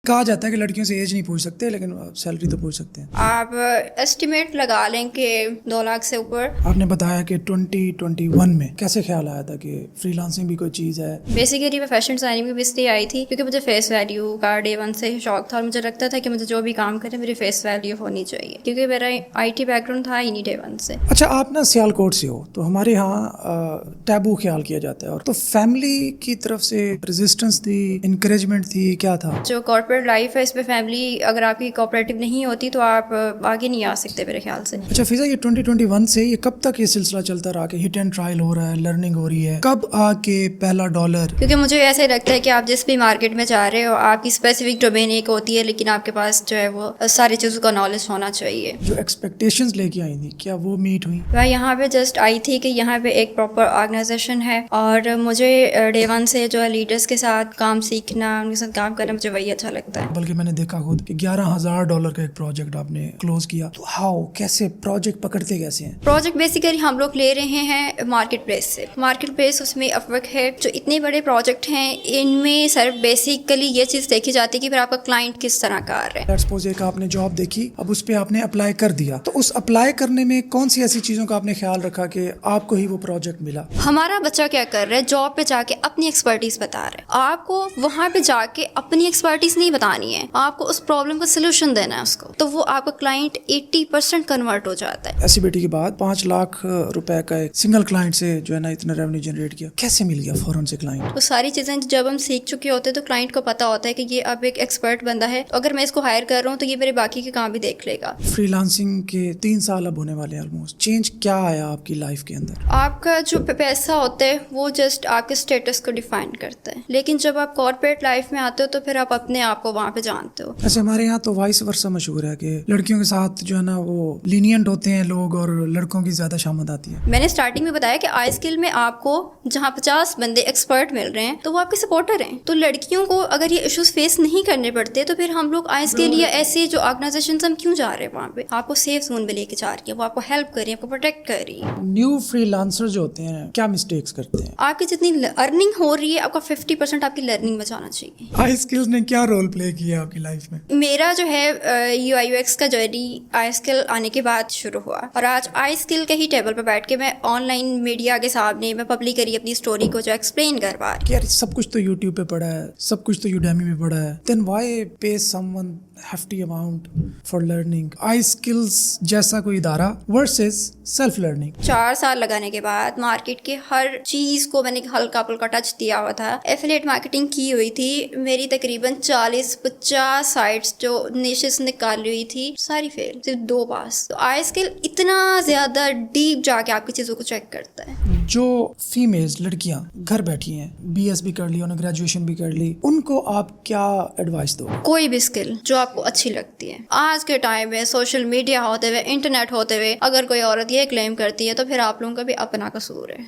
کہا جاتا ہے کہ لڑکیوں سے ایج نہیں پوچھ سکتے لیکن سیلری تو پوچھ سکتے ہیں. آپ ایسٹیمیٹ لگا لیں کہ 2 لاکھ سے اوپر. آپ نے بتایا کہ 2021 میں کیسے خیال آیا تھا کہ فری لانسنگ بھی کوئی چیز ہے؟ بیسیکلی میں فیشن ڈیزائننگ میں بھی اس لیے آئی تھی کیونکہ مجھے فیس ویلیو کا ڈے 1 سے ہی شوق تھا اور مجھے لگتا تھا کہ مجھے جو بھی کام کرے میری فیس ویلیو ہونی چاہیے کیونکہ میرا IT بیک گراؤنڈ تھا ہی نہیں ڈے 1 سے. اچھا آپ نا سیالکوٹ سے ہو تو ہمارے یہاں ٹیبو خیال کیا جاتا ہے اور تو فیملی کی طرف سے ریزسٹنس تھی, انکریجمنٹ تھی, کیا تھا؟ جو کارپوریٹ لائف ہے اس پہ فیملی اگر آپ کی کوآپریٹو نہیں ہوتی تو آپ آگے نہیں آ سکتے میرے خیال سے. اچھا فضا, یہ 2021 سے یہ کب تک یہ سلسلہ چلتا رہا کہ ہٹ اینڈ ٹرائل ہو رہا ہے, لرننگ ہو رہی ہے, کب آ کے پہلا ڈالر؟ کیونکہ مجھے ایسے لگتا ہے کہ آپ جس بھی مارکیٹ میں جا رہے ہو آپ کی اسپیسیفک ڈومین ایک ہوتی ہے لیکن آپ کے پاس جو ہے وہ ساری چیزوں کا نالج ہونا چاہیے. جو ایکسپیکٹیشنز لے کے آئی تھی کیا وہ میٹ ہوئی؟ میں یہاں پہ جسٹ آئی تھی کہ یہاں پہ ایک پراپر آرگنائزیشن ہے اور مجھے ڈے 1 سے جو ہے لیڈرس کے ساتھ کام سیکھنا, ان کے ساتھ کام کرنا مجھے وہی اچھا لگتا ہے. بلکہ میں نے دیکھا خود کہ $11,000 کا ایک پروجیکٹ آپ نے کلوز کیا, تو ہاؤ کیسے پروجیکٹ پکڑتے کیسے ہیں؟ پروجیکٹ بیسیکلی ہم لوگ لے رہے ہیں مارکیٹ پلیس سے. مارکیٹ پلیس اس میں افورک ہے. جو اتنے بڑے پروجیکٹ ہیں ان میں صرف بیسیکلی یہ چیز دیکھی جاتی ہے کہ پھر آپ کا کلائنٹ کس طرح کا ہے. لیٹس سپوز ایک آپ نے جاب دیکھی, اب اس پہ آپ نے اپلائی کر دیا, تو اس اپلائی کرنے میں کون سی ایسی چیزوں کا آپ نے خیال رکھا کہ آپ کو ہی وہ پروجیکٹ ملا؟ ہمارا بچہ کیا کر رہا ہے, جاب پہ جا کے اپنی ایکسپرٹیز بتا رہا ہے. آپ کو وہاں پہ جا کے اپنی ایکسپرٹیز نہیں بتانی ہے, آپ کو اس پرابلم کا سولوشن دینا ہے اس کو, تو وہ آپ کا کلائنٹ 80% کنورٹ ہو جاتا ہے. ایسی بیٹی کے بعد 5 لاکھ روپے کا ایک سنگل کلائنٹ سے جو ہے نا اتنا ریونیو جنریٹ کیا, کیسے مل گیا فوراً سے کلائنٹ؟ وہ ساری چیزیں جب ہم سیکھ چکے ہوتے ہیں تو کلائنٹ کو پتا ہوتا ہے کہ یہ اب ایک ایکسپرٹ بندہ ہے, اگر میں اس کو ہائر کر رہا ہوں تو یہ میرے باقی کے کام بھی دیکھ لے گا. فری لانسنگ کے 3 سال اب ہونے والے ہیں آلموسٹ, چینج کیا آیا آپ کی لائف کے اندر؟ آپ کا جو پیسہ ہوتا ہے وہ جسٹ آپ کے اسٹیٹس کو ڈیفائن کرتا ہے, لیکن جب آپ کارپوریٹ لائف میں آتے ہو تو پھر آپ اپنے آپ کو وہاں پہ جانتے ہو. ایسے ہمارے یہاں تو وائس ورسا مشہور ہے کہ لڑکیوں کے ساتھ جو ہے نا وہ لینینٹ ہوتے ہیں لوگ اور لڑکوں کی زیادہ شامت آتی ہے. میں نے اسٹارٹنگ میں بتایا کہ آئی اسکل میں آپ کو جہاں 50 بندے ایکسپرٹ مل رہے ہیں تو وہ آپ کے سپورٹر ہیں. تو لڑکیوں کو اگر یہ ایشوز فیس نہیں کرنے پڑتے تو پھر ہم لوگ آئی اسکل یا ایسے جو آرگنائزیشنز ہم کیوں جا رہے ہیں وہاں پہ, آپ کو سیف زون میں لے کے جا رہی ہے, وہ آپ کو ہیلپ کر رہی ہے, آپ کو پروٹیکٹ کر رہی ہے. نیو فری لانسر جو ہوتے ہیں کیا مسٹیکس کرتے ہیں؟ آپ کی جتنی ارننگ ہو رہی ہے آپ کا 50% آپ کی لرننگ میں جانا چاہیے. آئی اسکلز نے کیا رول پلے کیا آپ کی لائف میں؟ میرا جو ہے UI UX کا جرنی آئی اسکل آنے کے بعد شروع ہوا اور آج آئی اسکل کے ہی ٹیبل پہ بیٹھ کے میں آن لائن میڈیا کے سامنے میں پبلکلی اپنی اسٹوری کو جو ایکسپلین کر پا رہی. یار سب کچھ تو یوٹیوب پہ پڑھا ہے, سب کچھ تو یوڈیمی میں پڑھا ہے, then why pay someone hefty amount for learning AI skills جیسا کوئی ادارہ ورسز سیلف لرننگ؟ 4 سال لگانے کے بعد مارکیٹ کے ہر چیز کو میں نے ہلکا پھلکا ٹچ دیا ہوا تھا. ایفیلیٹ مارکیٹنگ کی ہوئی تھی میری, تقریباً 40-50 سائٹس جو نیشز نکالی ہوئی تھی ساری فیل, صرف 2 پاس. تو آئی اسکل اتنا زیادہ ڈیپ جا کے آپ کی چیزوں کو چیک کرتا ہے. جو فیمیلز لڑکیاں گھر بیٹھی ہیں, BS بھی کر لی, انہوں نے گریجویشن بھی کر لی, ان کو آپ کیا ایڈوائس دو؟ کوئی بھی اسکل جو آپ کو اچھی لگتی ہے. آج کے ٹائم میں سوشل میڈیا ہوتے ہوئے, انٹرنیٹ ہوتے ہوئے, اگر کوئی عورت یہ کلیم کرتی ہے تو پھر آپ لوگوں کا بھی اپنا قصور ہے.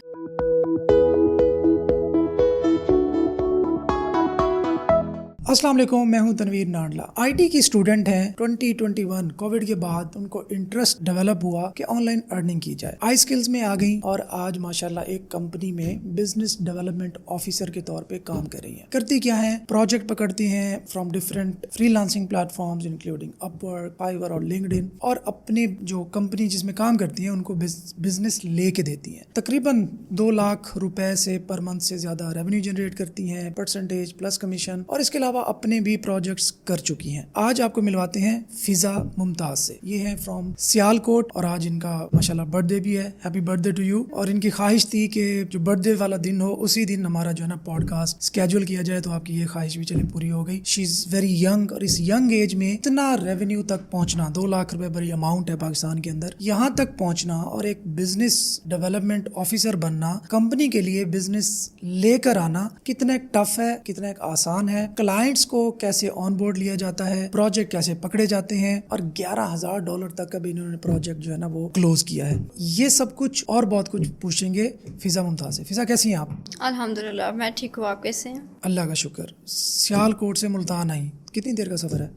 السلام علیکم, میں ہوں تنویر نانڈلا, IT کی اسٹوڈنٹ ہیں. 2021 کووڈ کے بعد ان کو انٹرسٹ ڈیولپ ہوا کہ آن لائن ارننگ کی جائے, آئی اسکلز میں آ گئیں اور آج ماشاءاللہ ایک کمپنی میں بزنس ڈیولپمنٹ آفیسر کے طور پہ کام کر رہی ہیں. کرتی کیا ہیں, پروجیکٹ پکڑتی ہیں from different freelancing platforms including Upwork, Fiverr اور لنکڈ ان, اور اپنے جو کمپنی جس میں کام کرتی ہیں ان کو بزنس لے کے دیتی ہیں. تقریباً 2 لاکھ روپے سے پر منتھ سے زیادہ ریونیو جنریٹ کرتی ہیں, پرسنٹیج پلس کمیشن, اور اس کے علاوہ اپنے بھی پروجیکٹس کر چکی ہیں. آج آپ کو ملواتے ہیں فضا ممتاز سے. یہ ہیں فرام سیالکوٹ اور آج ان کا ماشاءاللہ برتھ ڈے بھی ہے. Happy birthday to you. اور ان کی خواہش تھی کہ جو برتھ ڈے والا دن ہو اسی دن ہمارا جو ہے نا پوڈ کاسٹ اسکیجول کیا جائے, تو آپ کی یہ خواہش بھی چلے پوری ہو گئی. شی از ویری ینگ, اور اس ینگ ایج میں اتنا ریونیو تک پہنچنا, 2 لاکھ روپے بڑی اماؤنٹ ہے پاکستان کے اندر, یہاں تک پہنچنا اور ایک بزنس ڈیولپمنٹ آفیسر بننا, کمپنی کے لیے بزنس لے کر آنا کتنا ایک ٹف ہے, کتنا ایک آسان ہے, کلائنٹس کو کیسے آن بورڈ لیا جاتا ہے, پروجیکٹ کیسے پکڑے جاتے ہیں, اور $11,000 تک کا بھی انہوں نے پروجیکٹ جو ہے نا وہ کلوز کیا ہے. یہ سب کچھ اور بہت کچھ پوچھیں گے فضا ممتاز سے. فضا کیسی ہیں آپ؟ الحمدللہ میں ٹھیک ہوں, آپ کیسے ہیں؟ اللہ کا شکر. سیالکوٹ سے ملتان آئی, कितनी देर का सफ़र है?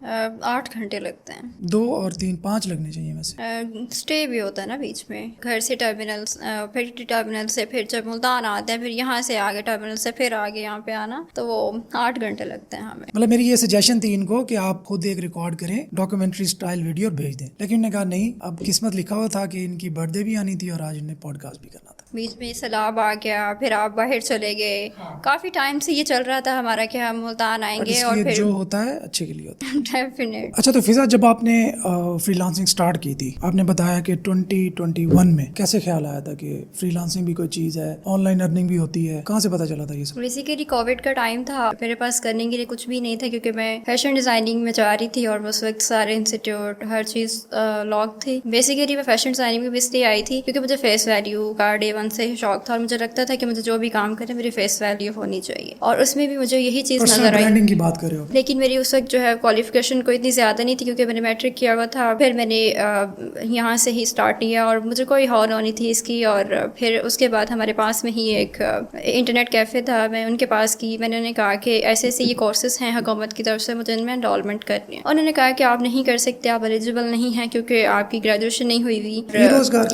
8 घंटे लगते हैं। 2 और 3 5 लगने चाहिए वैसे। स्टे भी होता है ना बीच में, घर से टर्मिनल, फिर टर्मिनल से फिर जब मुल्तान आते हैं, फिर यहाँ से आगे टर्मिनल से फिर आगे यहाँ पे आना, तो वो 8 घंटे लगते हैं हमें। मतलब मेरी ये सजेशन थी इनको कि आप खुद एक रिकॉर्ड करें, डॉक्यूमेंट्री स्टाइल वीडियो और भेज दें, लेकिन उन्होंने कहा नहीं, अब किस्मत लिखा हुआ था कि इनकी बर्थडे भी आनी थी और आज इन्हें पॉडकास्ट भी करना था। बीच में सैलाब आ गया, फिर आप बाहर चले गए। काफ़ी टाइम से ये चल रहा था हमारा कि हम मुल्तान आएंगे, और फिर जो होता है अच्छे के लिए होता है। डेफिनेट। अच्छा, तो फिजा, जब आपने फ्रीलांसिंग स्टार्ट की थी, आपने बताया कि 2021 में कैसे ख्याल आया था कि फ्रीलांसिंग भी कोई चीज़ है, ऑनलाइन अर्निंग भी होती है, कहाँ से पता चला था ये सब? बेसिकली कोविड का टाइम था, मेरे पास करने के लिए कुछ भी नहीं था, क्योंकि मैं फैशन डिज़ाइनिंग में जा रही थी और उस वक्त सारे इंस्टीट्यूट हर चीज़ लॉक थी। बेसिकली मैं फैशन डिज़ाइनिंग में भी इसलिए आई थी क्योंकि मुझे फेस वैल्यू का डे 1 से ही शौक था, और मुझे लगता था कि मुझे जो भी काम करे मेरी फेस वैल्यू होनी चाहिए, और उसमें भी मुझे यही चीज़ नजर आई। ब्रांडिंग की बात कर रहे हो? लेकिन मेरी उस वक्त जो है क्वालिफिकेशन कोई इतनी ज़्यादा नहीं थी, क्योंकि मैंने मैट्रिक किया हुआ था। फिर मैंने यहाँ से ही स्टार्ट किया और मुझे कोई हौल नहीं थी इसकी। और फिर उसके बाद हमारे पास में ही एक इंटरनेट कैफ़े था, मैं उनके पास की, मैंने उन्हें कहा कि ऐसे ऐसे ये कोर्सेज हैं हुकूमत की तरफ से, मुझे इनमें एनरोलमेंट करनी है। उन्होंने कहा कि आप नहीं कर सकते, आप एलिजिबल नहीं हैं क्योंकि आपकी ग्रेजुएशन नहीं हुई हुई।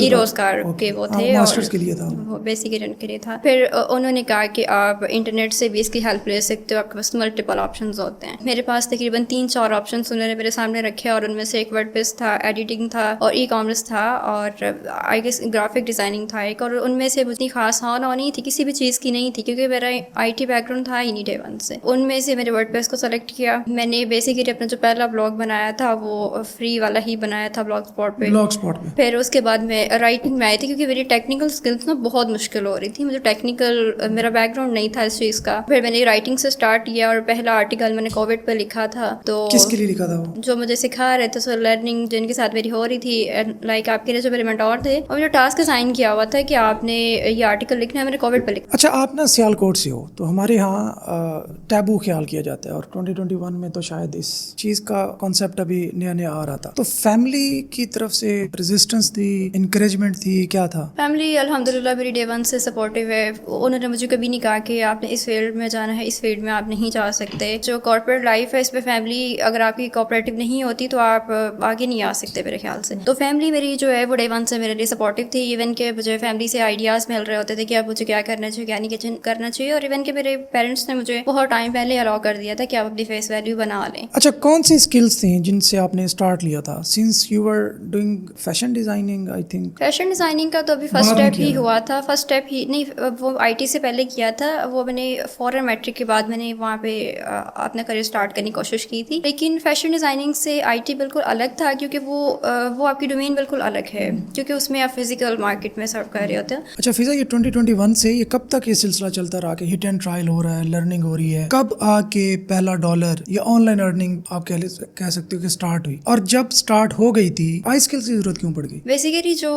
ई रोज़गार के वो थे, मास्टर्स के लिए था वो, बेसिकली उनके लिए था। फिर उन्होंने कहा कि आप इंटरनेट से भी इसकी हेल्प ले सकते हो, आपके पास मल्टीपल ऑप्शंस होते हैं। मेरे पास तकरीबन 3-4 ऑप्शंस उन्होंने मेरे सामने रखे, और उनमें से एक वर्डप्रेस था, एडिटिंग था, और ई कॉमर्स था, और आई गेस ग्राफिक डिज़ाइनिंग था एक। और उनमें से मुझे खास हाँ नहीं थी, किसी भी चीज़ की नहीं थी, क्योंकि मेरा IT बैकग्राउंड था ही नहीं डे 1 से। उनमें से मेरे वर्डप्रेस को सेलेक्ट किया। मैंने बेसिकली अपना जो पहला ब्लॉग बनाया था वो फ्री वाला ही बनाया था ब्लॉग स्पॉट पे। फिर उसके बाद मैं राइटिंग में आई थी, क्योंकि मेरी टेक्निकल स्किल्स ना बहुत मुश्किल हो रही थी, मुझे टेक्निकल मेरा बैकग्राउंड नहीं था इस चीज़ का। फिर मैंने राइटिंग से स्टार्ट किया, और पहला आर्टिकल मैंने कोविड पर लिखा था। तो किसके लिए लिखा था वो? जो मुझे सिखा रहे थे, सो लर्निंग जिनके साथ मेरी हो रही थी, लाइक आपके लिए जो मेरे मेंटोर थे, और मुझे टास्क असाइन किया हुआ था कि आपने ये आर्टिकल लिखना है, मैंने कोविड पर लिखा। अच्छा, आप ना सियालकोट से हो, तो हमारे यहाँ टैबू ख्याल किया जाता है, और 2021 में तो शायद इस चीज़ का कॉन्सेप्ट अभी नया नया आ रहा था। तो फैमिली की तरफ से रेजिस्टेंस थी, इंकरेजमेंट थी, क्या था? फैमिली अल्हम्दुलिल्लाह मेरी डे 1 से सपोर्टिव है। उन्होंने मुझे कभी नहीं कहा कि आपने इस फील्ड में जाना है, इस फील्ड में आप नहीं जा सकते। जो कॉर्पोरेट लाइफ है, इस पे फैमिली अगर आपकी कोऑपरेटिव नहीं होती तो आप आगे नहीं आ सकते मेरे ख्याल से। तो फैमिली मेरी जो है वो डे 1 से मेरे लिए सपोर्टिव थी। इवन के मुझे फैमिली से आइडियाज़ मिल रहे होते थे कि अब मुझे क्या करना चाहिए, क्या नहीं करना चाहिए। और इवन के मेरे पेरेंट्स ने मुझे बहुत टाइम पहले अलाउ कर दिया था कि आप अपनी फेस वैल्यू बना लें। अच्छा, कौन सी स्किल्स थी जिनसे आपने स्टार्ट लिया था? Since you were doing fashion designing, I think fashion designing का तो अभी फर्स्ट स्टेप ही हुआ था। फर्स्ट स्टेप ही नहीं, वो IT से पहले किया था। वो मैंने फॉरन मैट्रिक के बाद मैंने वहाँ पे अपना करियर स्टार्ट करने की कोशिश की थी। लेकिन फैशन डिज़ाइनिंग से IT बिल्कुल अलग था, क्योंकि वो आपकी डोमेन बिल्कुल अलग है, क्योंकि उसमें आप फिजिकल मार्केट में सर्व कर रहे होते हैं। अच्छा फिजा, ये 2021 से ये कब तक ये सिलसिला चलता रहा कि हिट एंड ट्रायल हो रहा है, लर्निंग हो रही है? कब आके पहला डॉलर या ऑनलाइन अर्निंग आप कह सकते हो कि स्टार्ट हुई? और जब स्टार्ट हो गई थी, आई स्किल्स की जरूरत क्यों पड़ गई? बेसिकली जो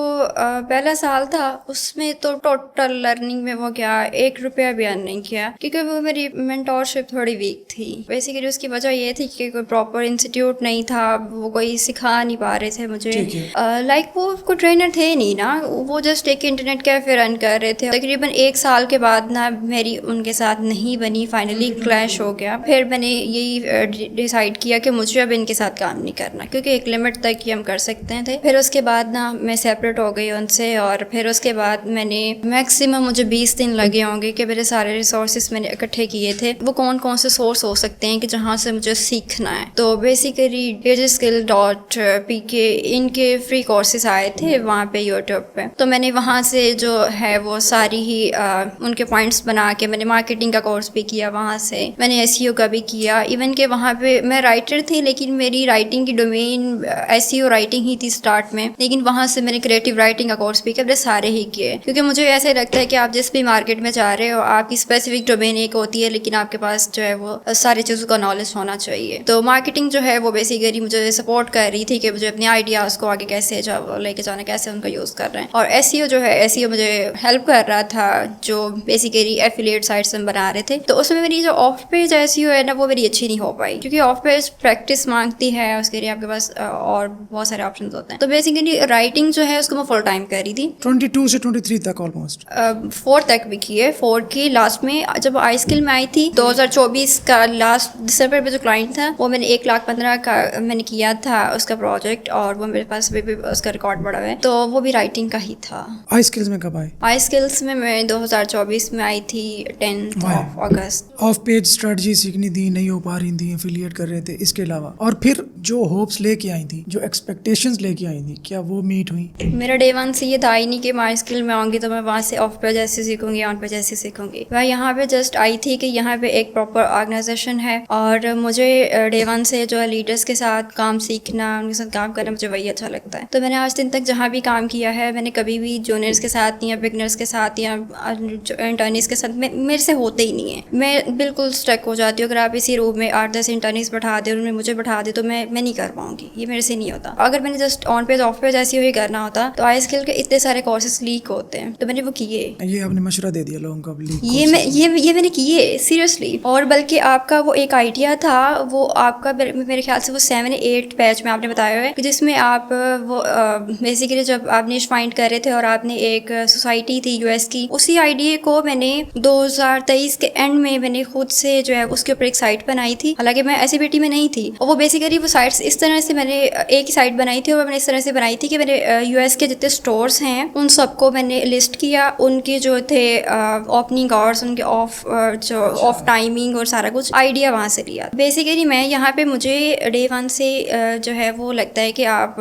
पहला साल था उसमें तो टोटल लर्निंग में वो क्या 1 रुपया भी अर्न नहीं किया, क्योंकि वो मेरी मेंटोरशिप थोड़ी वीक थी। बेसिकली उसकी वजह ये थी कि कोई प्रॉपर इंस्टीट्यूट नहीं था, वो कोई सिखा नहीं पा रहे थे मुझे। लाइक वो कोई ट्रेनर थे नहीं ना, वो जस्ट एक इंटरनेट कैफे रन कर रहे थे। तकरीबन 1 साल के बाद ना मेरी उनके साथ नहीं बनी, फाइनली क्लैश हो गया। फिर मैंने यही डिसाइड किया कि मुझे अब इनके साथ काम नहीं करना, क्योंकि एक लिमिट तक ही हम कर सकते थे। फिर उसके बाद ना मैं सेपरेट हो गई उनसे, और फिर उसके बाद मैंने मैक्सिमम मुझे 20 दिन लगे होंगे कि मेरे सारे रिसोर्सेज मैंने इकट्ठे किए थे। वो कौन कौन से सोर्स हो सकते हैं कि जहाँ से मुझे सीखना है। तो बेसिकली digiskill.pk इनके फ्री कोर्सेज आए थे वहाँ पे यूट्यूब पे, तो मैंने वहाँ से जो है वो सारी ही उनके पॉइंट्स बना के मैंने मार्केटिंग का कोर्स भी किया, वहाँ से मैंने SEO का भी किया। इवन के वहाँ पे मैं राइटर थी, लेकिन मेरी राइटिंग की डोमेन SEO राइटिंग ही थी स्टार्ट में, लेकिन वहाँ से मैंने क्रिएटिव राइटिंग का कोर्स भी किया। मैंने सारे ही किए, क्योंकि मुझे ऐसे लगता है कि आप जिस भी मार्केट में जा रहे हो आपकी स्पेसिफिक डोमेन एक होती है, लेकिन आपके पास जो है वो सारी चीज़ों का नॉलेज होना चाहिए। तो मार्केटिंग जो है वो बेसिकली मुझे सपोर्ट कर रही थी कि मुझे अपने आइडियाज़ को आगे कैसे लेके जाना, कैसे उनका यूज़ कर रहे हैं। और SEO जो है SEO मुझे हेल्प कर रहा था, जो बेसिकली एफिलिएट साइट्स हम बना रहे थे। तो उसमें मेरी जो ऑफ पेज SEO है ना वो मेरी अच्छी नहीं हो पाई, क्योंकि ऑफ पेज प्रैक्टिस मांगती है, उसके लिए आपके पास और बहुत सारे ऑप्शन होते हैं। तो बेसिकली राइटिंग जो है उसको मैं फुल टाइम कर रही थी। 22 से 23 तक ऑलमोस्ट 4 तक भी किए। 4 की लास्ट में जब आई स्किल में आई थी 2024 का लास्ट दिसंबर में जो क्लाइंट था वो मैंने 1,15,000 का मैंने किया था उसका प्रोजेक्ट, और वो मेरे पास भी उसका रिकॉर्ड पड़ा हुआ है, तो वो भी राइटिंग का ही था। आई स्किल्स में कब आए? आई स्किल्स में मैं 2024 में आई थी 10 अगस्त। ऑफ पेज स्ट्रेटजी सीखनी थी, नहीं हो पा रही थी, एफिलिएट कर रहे थे, इसके अलावा और फिर जो होप्स लेके आई थी, जो एक्सपेक्टेशंस लेके आई थी, क्या वो मीट हुई? मेरा डे वन से ये था ही नहीं कि मैं स्किल में आऊँगी तो मैं वहाँ से ऑफ पे जैसे सीखूंगी, ऑन पे जैसे सीखूंगी। मैं यहाँ पे जस्ट आई थी कि यहाँ पे एक प्रॉपर ऑर्गेनाइजेशन है, और मुझे डे वन से जो है लीडर्स के साथ काम सीखना, उनके साथ काम करना मुझे वही अच्छा लगता है। तो मैंने आज दिन तक जहाँ भी काम किया है, मैंने कभी भी जूनियर्स के साथ या बिगनर्स के साथ या इंटर्निस के साथ मेरे से होते ही नहीं है। मैं बिल्कुल स्टक हो जाती हूँ। अगर आप इसी रूम में 8-10 इंटर्निस बैठा दे और उनमें मुझे बैठा दे तो मैं नहीं कर पाऊंगी, ये मेरे से नहीं होता। अगर मैंने just on page of page ऐसी हुई करना होता तो आई स्किल के इतने सारे कोर्सेज लीक होते हैं, तो मैंने वो किए। ये आपने मशवरा दे दिया लोगों को लीक? ये मैंने किए सीरियसली। और बल्कि आपका वो एक आइडिया था, वो आपका मेरे ख्याल से वो 7-8 पेज में आपने बताया है, जिसमें आप वो बेसिकली जब आप निश फाइंड कर रहे थे और आपने एक सोसाइटी थी यूएस की, उसी आइडिया को मैंने 2023 के एंड में मैंने खुद से जो है उसके ऊपर एक साइट बनाई थी। हालांकि मैं SABT में नहीं थी, और वो बेसिकली वो साइट्स इस तरह से मैंने एक ही साइट बनाई थी, और मैंने इस तरह से बनाई थी कि मैंने यूएस के जितने स्टोर्स हैं उन सबको मैंने लिस्ट किया, उनके जो थे ओपनिंग आवर्स, उनके ऑफ टाइमिंग और सारा कुछ आइडिया वहाँ से लिया। बेसिकली मैं यहाँ पे मुझे डे वन से जो है वो लगता है कि आप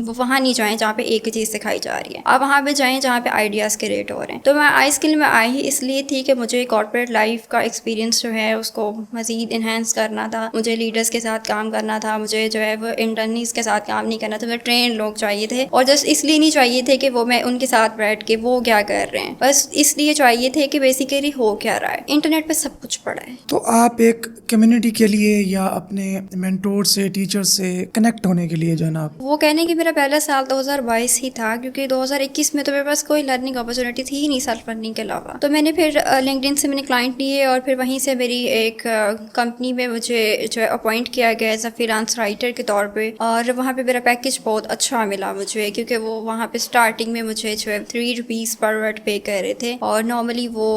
वहाँ नहीं जाएं जहाँ पे एक ही चीज़ सिखाई जा रही है, आप वहाँ पे जाएं जहाँ पे आइडियाज़ क्रिएट हो रहे हैं। तो मैं आई स्किल में आई ही इसलिए थी कि मुझे कॉर्पोरेट लाइफ का एक्सपीरियंस जो है उसको मज़ीद इन्हेंस करना था, मुझे लीडर्स के साथ काम करना था, मुझे जो है वो इंटर्नीज के साथ काम नहीं करना था, मुझे ट्रेन लोग चाहिए थे, और जस्ट इसलिए नहीं चाहिए थे कि वो मैं उनके साथ बैठ के वो क्या कर रहे हैं, बस इसलिए चाहिए थे कि बेसिकली हो क्या रहा है। इंटरनेट पे सब कुछ पड़ा है। तो आप एक कम्युनिटी के लिए या अपने मेंटोर से, टीचर से कनेक्ट होने के लिए जो है ना, वो कहने कि मेरा पहला साल 2022 ही था, क्योंकि 2021 में तो मेरे पास कोई लर्निंग अपॉर्चुनिटी थी ही नहीं सेल्फ लर्निंग के अलावा। तो मैंने फिर लिंक्डइन से मैंने क्लाइंट लिए, और फिर वहीं से मेरी एक कंपनी में मुझे जो है अपॉइंट किया गया एज अ फ्रीलांस राइटर के तौर पे, और वहाँ पे मेरा पैकेज बहुत अच्छा मिला मुझे, क्योंकि वो वहाँ पे स्टार्टिंग में मुझे जो है 3 रुपीज़ पर वर्ड पे कर रहे थे, और नॉर्मली वो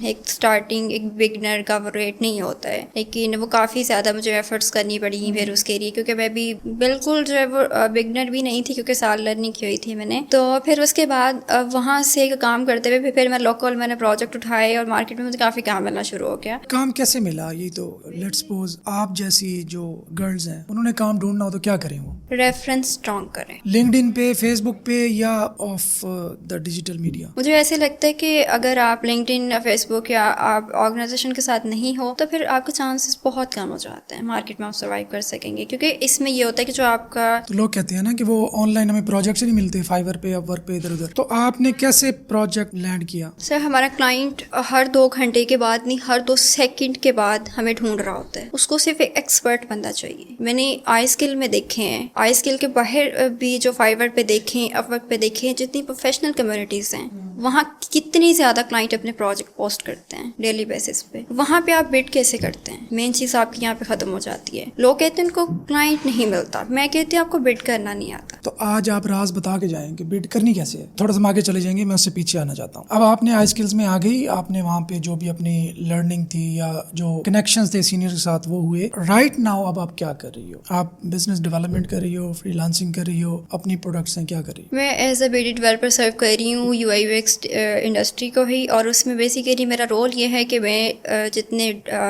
एक स्टार्टिंग एक बिगनर का रेट नहीं होता है, लेकिन वो काफ़ी ज़्यादा मुझे एफर्ट्स करनी पड़ी फिर उसके लिए, क्योंकि मैं भी बिल्कुल जो है वो बिगनर भी नहीं थी, क्योंकि साल लर्निंग की हुई थी मैंने। तो फिर उसके बाद वहाँ से काम करते हुए फिर मैं लोकल मैंने प्रोजेक्ट उठाए, और मार्केट में मुझे काफ़ी काम मिलना शुरू हो गया। काम कैसे मिला? ये तो लेट्स सपोज आप जैसी जो गर्ल्स हैं उन्होंने काम ढूंढना हो तो क्या करें? वो रेफरेंस स्ट्रॉन्ग करें, लिंक्डइन पे, फेसबुक पे, या ऑफ द डिजिटल मीडिया। मुझे ऐसे लगता है कि अगर आप लिंक्डइन या फेसबुक या आप ऑर्गेनाइजेशन के साथ नहीं हो तो फिर आपके चांसेस बहुत कम हो जाते हैं मार्केट में आप सर्वाइव कर सकेंगे, क्योंकि इसमें ये होता है कि जो आपका, तो लोग कहते हैं ना कि वो ऑनलाइन हमें प्रोजेक्ट नहीं मिलते, फाइवर पे, अपवर्क पे, इधर उधर। तो आपने कैसे प्रोजेक्ट लैंड किया? सर हमारा क्लाइंट हर 2 घंटे के बाद नहीं, हर 2 सेकंड के बाद हमें ढूंढ रहा होता है, उसको सिर्फ एक एक्सपर्ट बंदा चाहिए। मैंने आई स्किल में देखे हैं, आई स्किल के बाहर भी जो फाइवर पे देखें, अपवर्क पे देखें, जितनी प्रोफेशनल कम्युनिटीज़ हैं वहाँ कितनी ज़्यादा क्लाइंट अपने प्रोजेक्ट पोस्ट करते हैं डेली बेसिस पे। वहाँ पे आप बिड कैसे करते हैं, मेन चीज़ आपकी यहाँ पे ख़त्म हो जाती है। लोग कहते हैं उनको क्लाइंट नहीं मिलता, मैं कहती हूँ आपको बिड करना नहीं आता। तो आज आप राज बता के जाएंगे बिड करनी कैसे है। थोड़ा सा आगे चले जाएंगे, मैं उससे पीछे आना चाहता हूँ। अब आपने आई स्किल्स में आ गई, आपने वहाँ पे जो भी अपनी लर्निंग थी या जो कनेक्शंस थे सीनियर के साथ वो हुए। राइट नाउ अब आप क्या कर रही हो? आप बिजनेस डेवलपमेंट कर रही हो, फ्रीलांसिंग कर रही हो, अपनी प्रोडक्ट्स हैं, क्या कर रही हो? मैं एज अ BD डेवलपर सर्व कर रही हूँ UI UX इंडस्ट्री को ही, और उसमें बेसिकली मेरा रोल ये है कि मैं जितने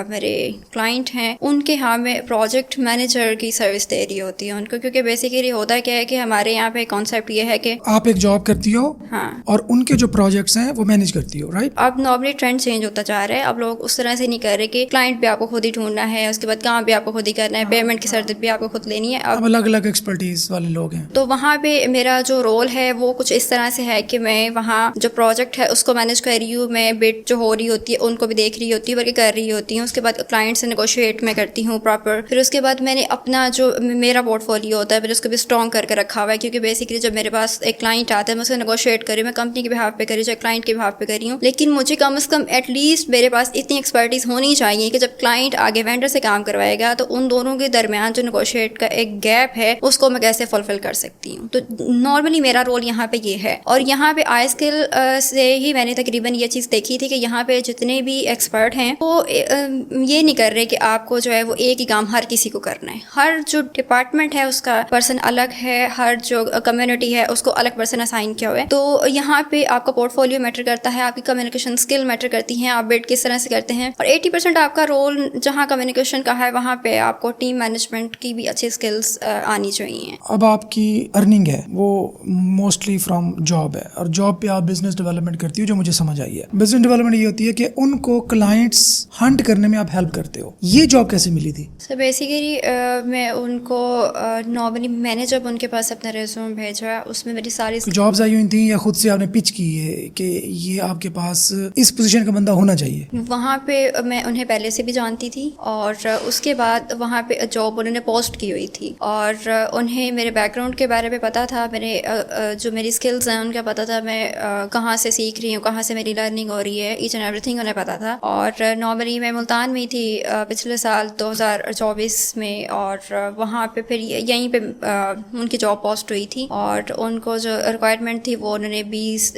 मेरे क्लाइंट हैं उनके यहाँ मैं प्रोजेक्ट मैनेजर की सर्विस दे रही होती हूँ उनको, क्योंकि बेसिकली होता क्या है कि हमारे यहाँ पे कॉन्सेप्ट ये है कि आप एक जॉब करती हो, हाँ, और उनके जो प्रोजेक्ट्स हैं वो मैनेज करती हो, राइट? अब नॉर्मली ट्रेंड चेंज होता जा रहा है, अब लोग उस तरह से नहीं कर रहे कि क्लाइंट भी आपको खुद ही ढूंढना है, उसके बाद काम भी आपको खुद ही करना है, पेमेंट की सर्विस भी आपको खुद लेनी है। अब अलग अलग एक्सपर्टीज वाले लोग हैं, तो वहाँ पे मेरा जो रोल है वो कुछ इस तरह से है कि मैं वहाँ जो प्रोजेक्ट है उसको मैनेज कर रही हूँ, मैं बिड जो हो रही होती है उनको भी देख रही होती हूँ, बल्कि कर रही होती हूँ। उसके बाद क्लाइंट से नेगोशिएट मैं करती हूँ प्रॉपर। फिर उसके बाद मैंने अपना जो मेरा पोर्टफोलियो होता है मैंने उसको भी स्ट्रॉन्ग करके रखा हुआ है, क्योंकि बेसिकली जब मेरे पास एक क्लाइंट आता है मैं उसको नेगोशिएट करी, मैं कंपनी के बिहाफ पे करी, चाहे क्लाइंट के बिहाफ पे करी हूँ, लेकिन मुझे कम से कम एटलीस्ट मेरे पास इतनी एक्सपर्टीज होनी चाहिए कि जब क्लाइंट आगे वेंडर से काम करवाएगा तो उन दोनों के दरमियान जो नेगोशिएट का एक गैप है उसको मैं कैसे फुलफिल कर सकती हूँ। तो नॉर्मली मेरा रोल यहाँ पे ये है। और यहाँ पे आई स्किल سے ہی میں نے تقریباً یہ چیز دیکھی تھی کہ یہاں پہ جتنے بھی ایکسپرٹ ہیں وہ یہ نہیں کر رہے کہ آپ کو جو ہے وہ ایک ہی کام ہر کسی کو کرنا ہے. ہر جو ڈپارٹمنٹ ہے اس کا پرسن الگ ہے, ہر جو کمیونٹی ہے اس کو الگ پرسن اسائن کیا ہوا ہے. تو یہاں پہ آپ کا پورٹ فولیو میٹر کرتا ہے, آپ کی کمیونیکیشن اسکل میٹر کرتی ہیں, آپ بلڈ کس طرح سے کرتے ہیں, اور 80% آپ کا رول جہاں کمیونیکیشن کا ہے وہاں پہ آپ کو ٹیم مینجمنٹ کی بھی اچھی اسکلس آنی چاہیے. اب آپ کی ارننگ ہے وہ موسٹلی فرام جاب ہے, اور جاب پہ آپ بزنس ڈیولپمنٹ کرتی ہو, جو مجھے سمجھ آئی ہے. بزنس ڈیولپمنٹ یہ ہوتی ہے کہ ان کو کلائنٹس ہنٹ کرنے میں آپ ہیلپ کرتے ہو. یہ جاب کیسے ملی تھی؟ سو بیسیکلی میں ان کو نارملی میں نے جب ان کے پاس اپنا ریزیوم بھیجا اس میں میری ساری جابز آئی ہوئی تھیں یا خود سے آپ نے پچ کی ہے کہ یہ آپ کے پاس اس پوزیشن کا بندہ ہونا چاہیے؟ وہاں پہ میں انہیں پہلے سے بھی جانتی تھی, اور اس کے بعد وہاں پہ جاب انہوں نے پوسٹ کی ہوئی تھی, اور انہیں میرے بیک گراؤنڈ کے بارے میں پتہ تھا, میرے جو میری اسکلز ہیں ان کا پتہ تھا, میں کہاں سے سیکھ رہی ہوں, کہاں سے میری لرننگ ہو رہی ہے, ایچ اینڈ ایوری تھنگ انہیں پتہ تھا. اور نارملی میں ملتان میں تھی پچھلے سال 2024 میں, اور وہاں پہ پھر یہیں پہ ان کی جاب پوسٹ ہوئی تھی, اور ان کو جو ریکوائرمنٹ تھی وہ انہوں نے 20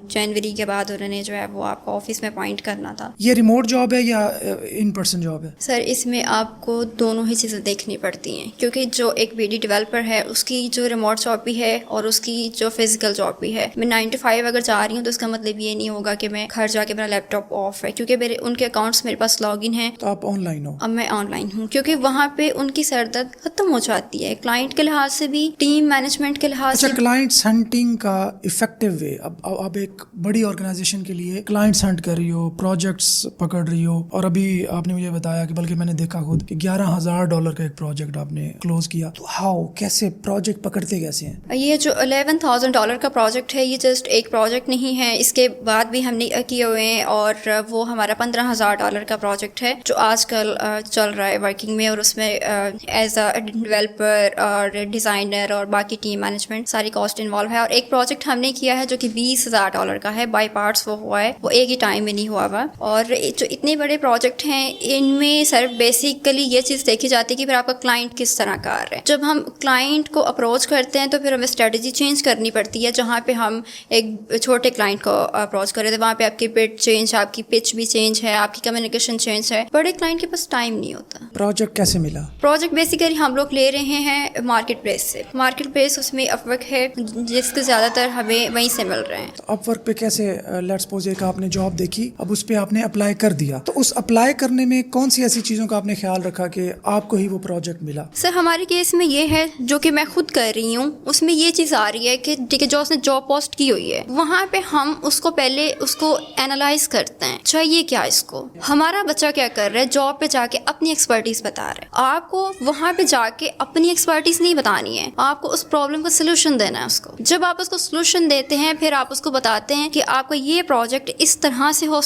جنوری کے بعد انہوں نے جو ہے وہ آپ کو آفس میں اپوائنٹ کرنا تھا. یہ ریموٹ جاب ہے یا ان پرسن جاب ہے؟ سر اس میں آپ کو دونوں ہی چیزیں دیکھنی پڑتی ہیں, کیونکہ جو ایک BD ڈیولپر ہے اس کی جو ریموٹ جاب بھی ہے اور اس کی جو فزیکل جاب بھی ہے. میں 9 to 5 اگر جا رہی ہوں تو اس کا مطلب یہ نہیں ہوگا کہ میں گھر جا کے میرا لیپ ٹاپ آف ہے, کیونکہ میرے ان کے اکاؤنٹس میرے پاس لاگ ان ہیں. تو آپ آن لائن ہو؟ اب میں آن لائن ہوں, کیونکہ وہاں پہ ان کی سردرد ختم ہو جاتی ہے, کلائنٹ کے لحاظ سے بھی, ٹیم مینجمنٹ کے لحاظ سے. کلائنٹس ہنٹنگ کا افیکٹو وے, اب آپ ایک بڑی آرگنائزیشن کے لیے کلائنٹس ہنٹ کر رہی ہو, پروجیکٹس پکڑ رہی ہو, اور ابھی آپ نے مجھے بتایا کہ بلکہ میں نے دیکھا خود کہ $11,000 کا ایک پروجیکٹ آپ نے کلوز کیا. تو ہاؤ, کیسے پروجیکٹ پکڑتے کیسے ہیں؟ یہ جو $11,000 کا پروجیکٹ ہے یہ جسٹ ایک پروجیکٹ نہیں ہے, اس کے بعد بھی ہم نے کیے ہوئے ہیں, اور وہ ہمارا $15,000 کا پروجیکٹ ہے جو آج کل چل رہا ہے ورکنگ میں, اور اس میں ایز اے ڈیولپر اور ڈیزائنر اور باقی ٹیم مینجمنٹ ساری کاسٹ انوالو ہے. اور ایک پروجیکٹ ہم نے کیا ہے جو کہ $20,000 کا ہے, بائی پارٹس وہ ہوا ہے, وہ ایک ہی ٹائم میں نہیں ہوا ہوا. اور جو اتنے بڑے پروجیکٹ ہیں ان میں سر بیسیکلی یہ چیز دیکھی جاتی ہے کہ پھر آپ کا کلائنٹ کس طرح کا ہے. جب ہم کلائنٹ کو اپروچ کرتے ہیں تو پھر ہمیں اسٹریٹجی چینج کرنی پڑتی ہے. جہاں پہ ہم ایک چھوٹے کلائنٹ کو اپروچ کر رہے تھے وہاں پہ آپ کی بٹ چینج, آپ کی پچ بھی چینج ہے, آپ کی کمیونیکیشن چینج ہے. بڑے کلائنٹ کے پاس ٹائم نہیں ہوتا. پروجیکٹ کیسے ملا؟ پروجیکٹ بیسیکلی ہم لوگ لے رہے ہیں مارکیٹ پلیس سے. مارکیٹ پلیس اس میں اپ ورک ہے جس کے زیادہ تر ہمیں وہیں سے مل رہے ہیں. تو اپ ورک پہ کیسے, لیٹس سپوز ایک آپ نے جاب دیکھی, اب اس پہ آپ نے اپلائی کر دیا, تو اس اپلائی کرنے میں کون سی ایسی چیزوں کا آپ نے خیال رکھا کہ آپ کو ہی وہ پروجیکٹ ملا؟ سر ہمارے کیس میں یہ ہے جو کہ میں خود کر رہی ہوں, اس میں یہ چیز آ رہی ہے کہ ٹھیک ہے جو اس نے جاب پوسٹ کی ہوئی ہے وہاں پہ ہم اس کو پہلے اس کو اینالائز کرتے ہیں, چاہیے کیا اس کو, ہمارا بچہ کیا کر رہا ہے, جاب پہ جا کے اپنی ایکسپرٹیز بتا رہا ہے. آپ کو وہاں پہ جا کے اپنی ایکسپرٹیز نہیں بتانی ہے, آپ کو اس پرابلم کا سلوشن دینا ہے اس کو. جب آپ اس کو سلوشن دیتے ہیں پھر آپ اس کو بتاتے ہیں کہ آپ کا یہ پروجیکٹ اس طرح سے ہو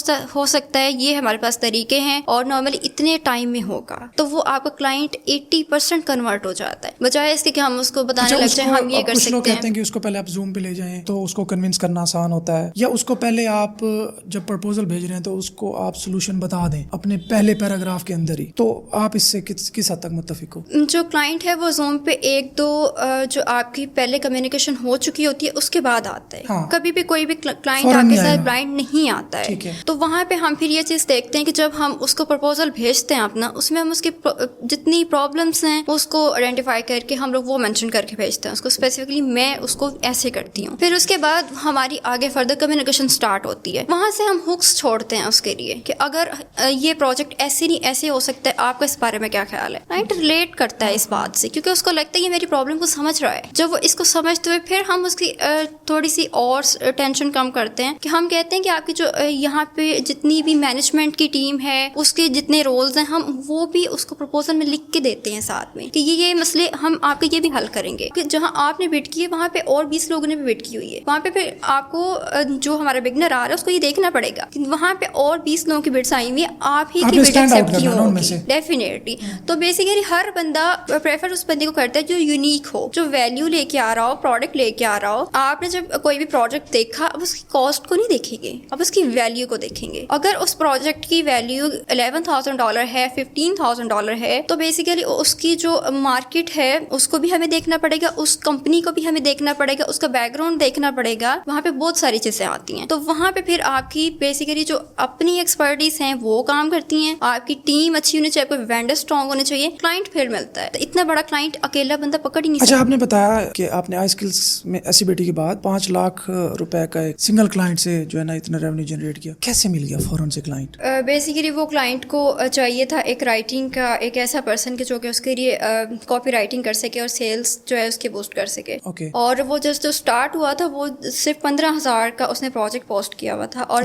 سکتا ہے, یہ ہمارے پاس طریقے ہیں, اور نارملی اتنے ٹائم میں ہوگا, تو وہ آپ کا کلائنٹ 80% کنورٹ ہو جاتا ہے, بجائے اس کے کہ ہم اس کو بتانے لگ جائیں ہم یہ کر کچھ لوگ سکتے کہتے ہیں کہ اس کو پہلے آپ زوم پہ لے جائیں تو اس کو کنونس کرنا آسان ہوتا ہے, یا اس کو پہلے آپ جب پرپوزل بھیج رہے ہیں تو اس کو آپ سولوشن بتا دیں اپنے پہلے پیراگراف کے اندر ہی. تو آپ اس سے کس حد تک متفق ہو؟ جو کلائنٹ ہے وہ زوم پہ 1-2 جو آپ کی پہلے کمیونیکیشن ہو چکی ہوتی ہے اس کے بعد آتا ہے. ہاں. کبھی بھی کوئی بھی کلائنٹ آپ کے ساتھ بلائنڈ نہیں آتا ہے. تو وہاں پہ ہم پھر یہ چیز دیکھتے ہیں کہ جب ہم اس کو پرپوزل بھیجتے ہیں اپنا, اس میں ہم اس کی جتنی پرابلمس ہیں اس کو آئیڈینٹیفائی کر کے ہم لوگ وہ مینشن کر کے بھیجتے ہیں اس کو اسپیسیفکلی. میں اس کو ایسے کرتی ہوں. پھر اس کے بعد ہماری آگے فردر کمیونیکیشن اسٹارٹ ہوتی ہے. وہاں سے ہم ہکس چھوڑتے ہیں اس کے لیے کہ اگر یہ پروجیکٹ ایسے نہیں ایسے ہو سکتا ہے, آپ کا اس بارے میں کیا خیال ہے. کلائنٹ ریلیٹ کرتا ہے اس بات سے کیونکہ اس کو لگتا ہے یہ میری پرابلم کو سمجھ رہا ہے. جب وہ اس کو سمجھتے ہوئے پھر ہم اس کی تھوڑی سی اور ٹینشن کم کرتے ہیں کہ ہم کہتے ہیں کہ آپ کی جو یہاں پہ جتنی بھی مینجمنٹ کی ٹیم ہے اس کے جتنے رولز ہیں ہم وہ بھی اس کو پرپوزل میں لکھ کے دیتے ہیں ساتھ میں کہ یہ مسئلے ہم آپ کے یہ بھی حل کریں گے. کہ جہاں آپ نے بٹ کی ہے وہاں پہ اور 20 لوگوں نے بھی بٹ کی ہوئی ہے, وہاں پہ پھر آپ کو جو ہمارا بگنر آ رہا ہے اس کو یہ دیکھنا پڑے گا کہ وہاں پہ اور 20 لوگوں کی بٹس آئی ہوئی ہیں, آپ ہی کی بٹ ایکسیپٹ کی ہوگی ڈیفینیٹلی. تو بیسیکلی ہر بندہ پریفر اس بندے کو کرتا ہے جو یونیک ہو, جو ویلیو لے کے آ رہا ہو, پروڈکٹ لے کے آ رہا ہو. آپ نے جب کوئی بھی پروجیکٹ دیکھا اب اس کی کاسٹ کو نہیں دیکھیں گے, اب اس کی ویلیو کو دیکھیں گے. اگر اس پروجیکٹ کی ویلیو $11,000 ہے, $15,000 ہے, تو بیسیکلی اس کی جو مارکیٹ ہے اس کو بھی ہمیں دیکھنا پڑے گا, اس کمپنی کو بھی ہمیں دیکھنا پڑے گا, اس کا بیک گراؤنڈ دیکھنا پڑے گا, وہاں پہ پہ بہت ساری چیزیں آتی ہیں. تو وہاں پہ پھر آپ کی بیسیکلی جو اپنی ایکسپرٹیز ہیں وہ کام کرتی ہیں, آپ کی ٹیم اچھی ہونی چاہیے, کوئی وینڈر اسٹرانگ ہونے چاہیے, کلائنٹ پھر ملتا ہے. تو اتنا بڑا کلائنٹ اکیلا بندہ پکڑ ہی نہیں اچھا, سکتا. آپ نے بتایا کہ آپ نے آئی اسکلس میں ایس سی بیٹی کے بعد 5 لاکھ روپے کا ایک سنگل کلائنٹ سے جو ہے نا اتنا ریونیو جنریٹ کیا, کیسے مل گیا فوراً سے کلائنٹ؟ بیسیکلی وہ کلائنٹ کو چاہیے تھا ایک رائٹنگ کا ایک ایسا پرسن کہ جو کہ اس کے لیے کاپی رائٹنگ کر سکے اور سیلس جو ہے اس کے بوسٹ کر سکے. اور وہ جسٹ جو اسٹارٹ ہوا تھا وہ صرف 15,000 کا اس نے پروجیکٹ پوسٹ کیا ہوا تھا, اور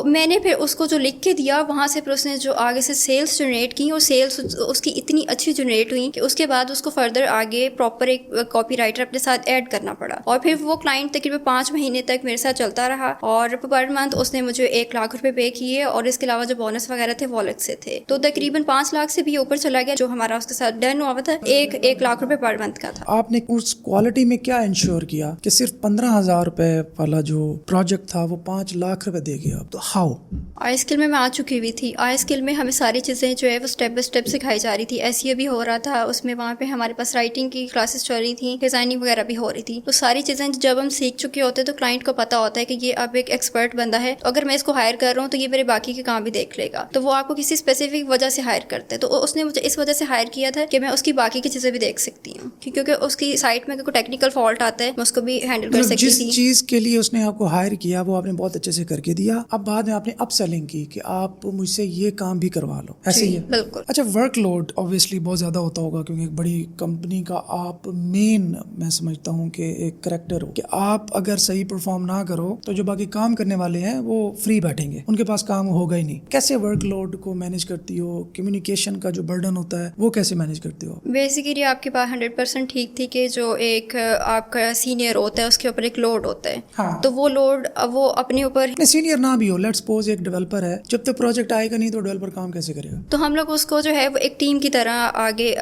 میں نے پھر اس کو جو لکھ کے دیا وہاں سے پھر اس نے جو آگے سے سیلس جنریٹ کی, اور سیلس اس کی اتنی اچھی جنریٹ ہوئی کہ اس کے بعد اس کو فردر آگے پراپر ایک کاپی رائٹر اپنے ساتھ ایڈ کرنا پڑا. اور پھر وہ کلائنٹ تقریباً 5 مہینے تک میرے ساتھ چلتا رہا, اور پر منتھ اس نے مجھے 1 لاکھ روپے پے کیے, اور اس کے علاوہ جو بونس وغیرہ تھے وہ الگ سے تھے. تو تقریباً 5 لاکھ سے بھی اوپر چلا گیا جو ہمارا اس کے ساتھ ڈن ہوا تھا, 1 لاکھ روپے پر منتھ کا تھا. آپ نے اس کوالٹی میں کیا انشور کیا کہ صرف 15,000 روپے والا جو پروجیکٹ تھا وہ 5 لاکھ روپے دے گیا؟ تو ہاؤ؟ آئی اسکل میں آ چکی ہوئی تھی. آئی اسکل میں ہمیں ساری چیزیں جو ہے وہ اسٹیپ بائی اسٹیپ سکھائی جا رہی تھی. ایس ای او بھی ہو رہا تھا اس میں, وہاں پہ ہمارے پاس رائٹنگ کی کلاسز چل رہی تھیں, ڈیزائننگ وغیرہ بھی ہو رہی تھی. تو ساری چیزیں جب ہم سیکھ چکے ہوتے ہیں تو کلائنٹ کو پتا ہوتا ہے کہ یہ اب ایک ایکسپرٹ بندہ ہے, اگر میں اس کو ہائر کر رہا ہوں تو یہ میرے باقی کے کام بھی دیکھ لے گا. تو وہ آپ کو کسی اسپیسیفک وجہ سے ہائر کرتے ہیں. تو اس نے مجھے اس وجہ سے ہائر کیا تھا کہ میں اس کی باقی کی چیزیں بھی دیکھ سکتی ہوں, کیونکہ اس کی سائٹ میں کوئی ٹیکنیکل فالٹ آتا ہے میں اس کو بھی ہینڈل کر سکتی تھی. جس چیز کے لیے اس نے آپ کو ہائر کیا وہ آپ نے بہت اچھے سے کر کے دیا, اب بعد میں آپ نے اپ سیلنگ کی کہ آپ مجھ سے یہ کام بھی کروا لو, ایسے ہی ہے؟ بالکل. اچھا, ورک لوڈ اوبویسلی بہت زیادہ ہوتا ہوگا کیونکہ ایک بڑی کمپنی کا آپ مین, میں سمجھتا ہوں کہ ایک کریکٹر ہو کہ آپ اگر صحیح پرفارم نہ کرو تو جو باقی کام کرنے والے ہیں وہ فری بیٹھیں گے, ان کے پاس کام ہوگا ہی نہیں. کیسے ورک لوڈ کو مینیج کرتی ہو؟ کمیونیکیشن کا جو برڈن ہوتا ہے وہ کیسے مینیج کرتے ہو؟ بیسیکلی آپ کی بات 100% ٹھیک تھی کہ جو ایک آپ کا سینئر ہوتا ہے اس کے اوپر ایک لوڈ ہوتا ہے. تو وہ لوڈ وہ اپنے اوپر سینئر نہ بھی ہو, لیٹس سپوز ایک ڈیولپر ہے, جب تک پروجیکٹ آئے گا نہیں تو ڈیولپر کام کیسے کرے گا؟ تو ہم لوگ اس کو جو ہے وہ ایک ٹیم کی طرح آگے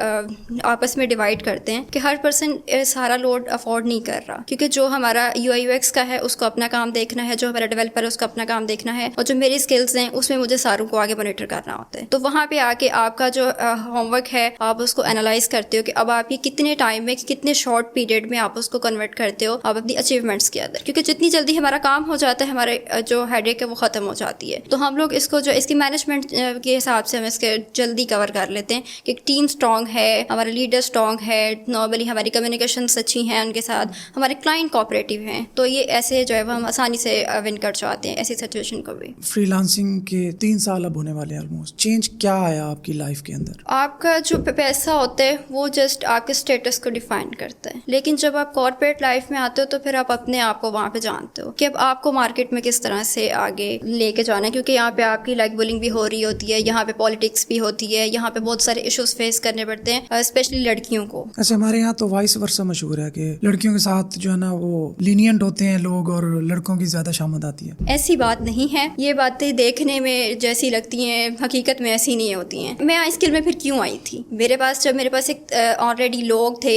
آپس میں ڈیوائڈ کرتے ہیں کہ ہر پرسن سارا لوڈ افورڈ نہیں کر رہا, کیونکہ جو ہمارا یو آئی یو ایکس کا ہے اس کو اپنا کام دیکھنا ہے, جو ہمارا ڈیولپر ہے اس کو اپنا کام دیکھنا ہے, اور جو میری اسکلز ہیں اس میں مجھے ساروں کو آگے مانیٹر کرنا ہوتا ہے. تو وہاں پہ آ کے آپ کا جو ہوم ورک ہے آپ اس کو انالائز کرتے ہو کہ اب آپ یہ کتنے ٹائم میں کتنے شارٹ پیریڈ میں آپ اس کو کنورٹ کرتے ہو آپ اپنی اچیومنٹس کے اندر, کیونکہ جتنی جلدی ہمارا کام ہو جاتا ہے ہمارے جو ہیڈ ایک ہے وہ ختم ہو جاتی ہے. تو ہم لوگ اس کو جو اس کی مینجمنٹ کے حساب سے ہم اس کے جلدی کور کر لیتے ہیں کہ ٹیم اسٹرانگ ہے, ہمارا لیڈر اسٹرانگ ہے, نارملی ہماری کمیونیکیشنس اچھی ہیں ان کے ساتھ, ہمارے کلائنٹ کوآپریٹیو ہیں, تو یہ ایسے جو ہے وہ ہم آسانی سے ون کر چاہتے ہیں ایسی سچویشن کو بھی. فری لانسنگ کے 3 سال اب ہونے والے ہیں آلموسٹ, چینج کیا آیا آپ کی لائف کے اندر؟ آپ کا جو پیسہ ہوتا ہے وہ جسٹ آپ کے اسٹیٹس کو ڈیفائن کرتا ہے, لیکن جب آپ کارپوریٹ لائف میں آتے ہو تو پھر آپ اپنے آپ کو وہاں پہ جانتے ہو کہ اب آپ کو مارکیٹ میں کس طرح سے آگے لے کے جانا ہے, کیونکہ یہاں پہ آپ کی لائک بولنگ بھی ہو رہی ہوتی ہے, یہاں پہ پالیٹکس بھی ہوتی ہے, یہاں پہ بہت سارے ایشوز فیس کرنے پڑتے ہیں اسپیشلی لڑکیوں کو. ایسے ہمارے یہاں تو وائس ورثہ مشہور ہے کہ لڑکیوں کے ساتھ جو ہے نا وہ لینینٹ ہوتے ہیں لوگ اور لڑکوں کی زیادہ شامت آتی ہے. ایسی بات نہیں ہے, یہ باتیں دیکھنے میں جیسی لگتی ہیں حقیقت میں ایسی نہیں ہوتی ہیں. میں آئی اسکل میں پھر کیوں آئی تھی, میرے پاس جب میرے پاس ایک آلریڈی لوگ تھے,